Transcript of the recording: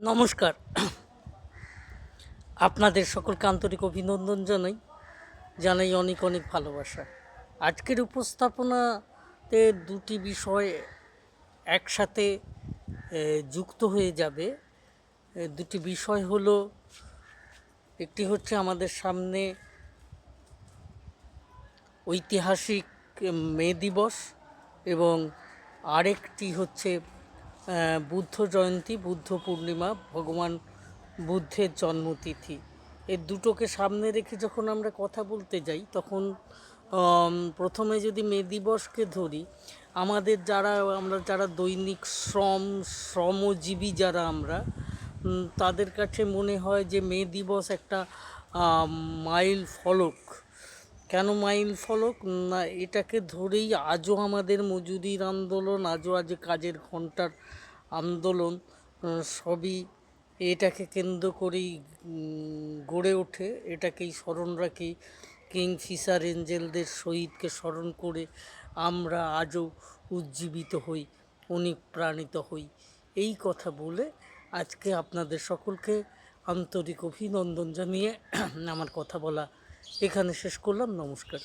নমস্কার। আপনাদের সকলকে আন্তরিক অভিনন্দন জানাই অনেক অনেক ভালোবাসা। আজকের উপস্থাপনাতে দুটি বিষয় একসাথে যুক্ত হয়ে যাবে। দুটি বিষয় হলো, একটি হচ্ছে আমাদের সামনে ঐতিহাসিক মে দিবস এবং আরেকটি হচ্ছে বুদ্ধ জয়ন্তী, বুদ্ধ পূর্ণিমা, ভগবান বুদ্ধের জন্মতিথি। এই দুটোকে সামনে রেখে যখন আমরা কথা বলতে যাই তখন প্রথমে যদি মে দিবসকে ধরি, আমরা যারা দৈনিক শ্রমজীবী যারা আমরা, তাদের কাছে মনে হয় যে মে দিবস একটা মাইল ফলক। কেন মাইল ফলক না, এটাকে ধরেই আজও আমাদের মজুরির আন্দোলন, আজ কাজের ঘন্টার আন্দোলন, সবই এটাকে কেন্দ্র করেই গড়ে ওঠে। এটাকেই স্মরণ রাখি, কিংফিশার এঞ্জেলদের শহীদকে স্মরণ করে আমরা আজও উজ্জীবিত হই, অনুপ্রাণিত হই। এই কথা বলে আজকে আপনাদের সকলকে আন্তরিক অভিনন্দন জানিয়ে আমার কথা বলা এখানে শেষ করলাম। নমস্কার।